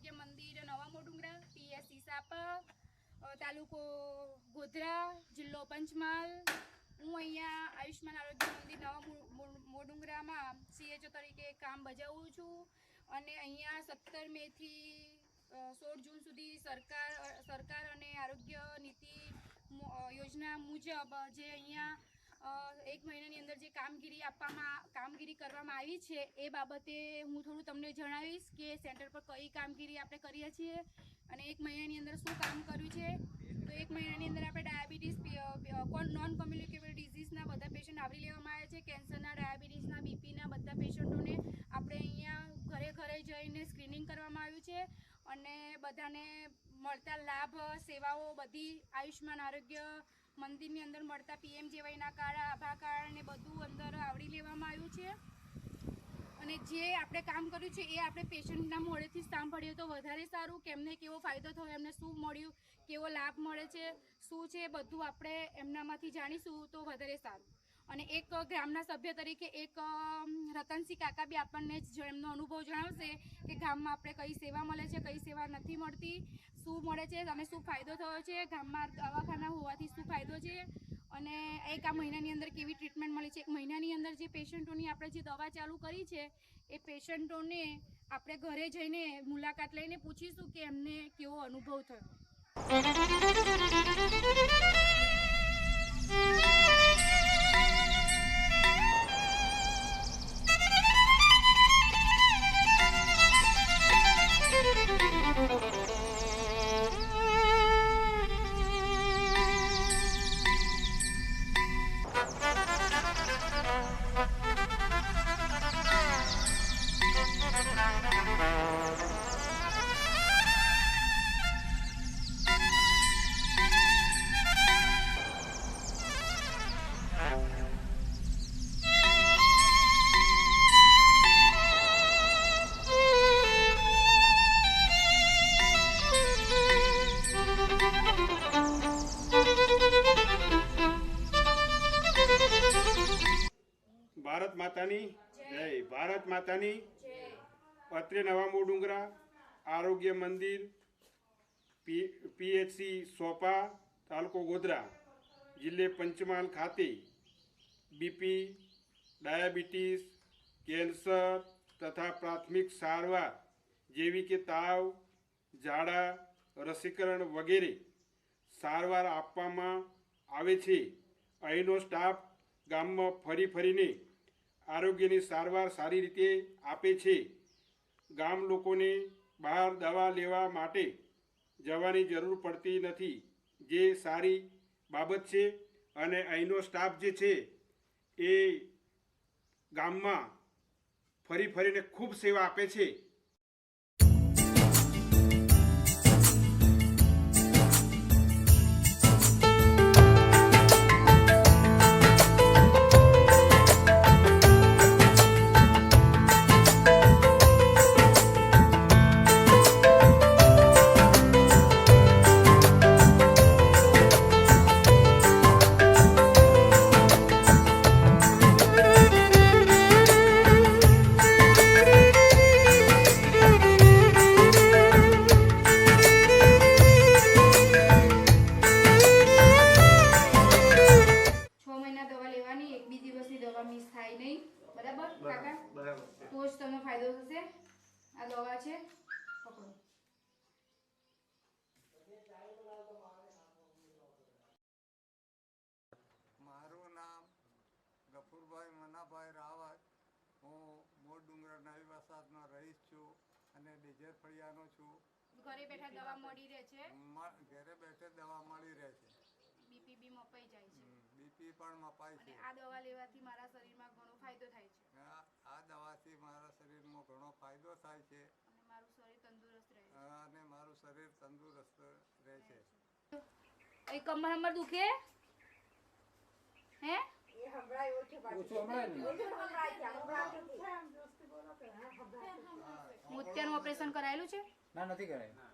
આરોગ્ય મંદિર નવા મોડુંગરા, પીએસસી સાપા, તાલુકો ગોધરા, જિલ્લો પંચમહાલ। હું અહીંયા આયુષ્માન આરોગ્ય મંદિર નવા મોડુંગરામાં CHO તરીકે કામ બજાવું છું અને અહીંયા 17 મેથી 16 જૂન સુધી સરકાર અને આરોગ્ય નીતિ યોજના મુજબ જે અહીંયા 1 મહિનાની અંદર જે કામગીરી કરવામાં આવી છે એ બાબતે હું થોડું તમને જણાવીશ કે સેન્ટર પર કઈ કામગીરી આપણે કરીએ છીએ અને 1 મહિનાની અંદર શું કામ કર્યું છે। તો 1 મહિનાની અંદર આપણે ડાયાબિટીસ નોન કોમ્યુનિકેબલ ડિઝીઝના બધા પેશન્ટ આવરી લેવામાં આવ્યા છે। કેન્સરના, ડાયાબિટીસના, બીપીના બધા પેશન્ટોને આપણે અહીંયા ઘરે ઘરે જઈને સ્ક્રીનિંગ કરવામાં આવ્યું છે અને બધાને મળતા લાભ સેવાઓ બધી આયુષ્માન આરોગ્ય મંદિરની અંદર મળતા PMJYના કાર્ડ, આભા કાર્ડ ને બધું અંદર આવરી લેવામાં આવ્યું છે અને જે આપણે કામ કર્યું છે એ આપણે પેશન્ટના મોઢેથી સાંભળીએ તો વધારે સારું કે એમને કેવો ફાયદો થયો, એમને શું મળ્યું, કેવો લાભ મળે છે, શું છે બધું આપણે એમનામાંથી જાણીશું તો વધારે સારું। અને એક ગામના સભ્ય તરીકે એક રતનસિંહ કાકા બી આપણને એમનો અનુભવ જણાવશે કે ગામમાં આપણે કઈ સેવા મળે છે, કઈ સેવા નથી મળતી, શું મળે છે અને શું ફાયદો થયો છે, ગામમાં દવાખાના હોવાથી શું ફાયદો છે અને એક આ મહિનાની અંદર કેવી ટ્રીટમેન્ટ મળી છે। 1 મહિનાની અંદર જે પેશન્ટોની આપણે જે દવા ચાલુ કરી છે એ પેશન્ટોને આપણે ઘરે જઈને મુલાકાત લઈને પૂછીશું કે એમને કેવો અનુભવ થયો। ભારત માતાની જય। ભારત માતાની અત્રે નવા મોડુંગરા આરોગ્ય મંદિર PHC સોપા તાલુકો ગોધરા જિલ્લે પંચમહાલ ખાતે બીપી, ડાયાબિટીસ, કેન્સર તથા પ્રાથમિક સારવાર જેવી કે તાવ, ઝાડા, રસીકરણ વગેરે સારવાર આપવામાં આવે છે। અહીંનો સ્ટાફ ગામમાં ફરીને આરોગ્યની સારવાર સારી રીતે આપે છે। ગામ લોકોને બહાર દવા લેવા માટે જવાની જરૂર પડતી નથી, જે સારી બાબત છે અને અહીંનો સ્ટાફ જે છે એ ગામમાં ફરીને ખૂબ સેવા આપે છે। તો જ તમને ફાયદો થશે। આ દવા છે, પકડો। મારું નામ ગફુરભાઈ મનાભાઈ રાવત, હું મોડુંગરા નવી વસાહતનો રહીશ છું અને ડીજર ફળિયાનો છું। ઘરે બેઠા દવા મળી રહે છે, ઘરે બેઠે દવા મળી રહે છે, બીપી બી મપાઈ જાય છે, બીપી પણ મપાય છે। આ દવા લેવાથી મારા શરીરમાં ઘણો ફાયદો થાય છે। આ દવાથી મારા શરીરમાં ઘણો ફાયદો થાય છે અને મારું શરીર તંદુરસ્ત રહે છે। એ કમર હમર દુખે હે? મોતિયાનું ઓપરેશન કરાયેલું છે? ના, નથી કરાયું।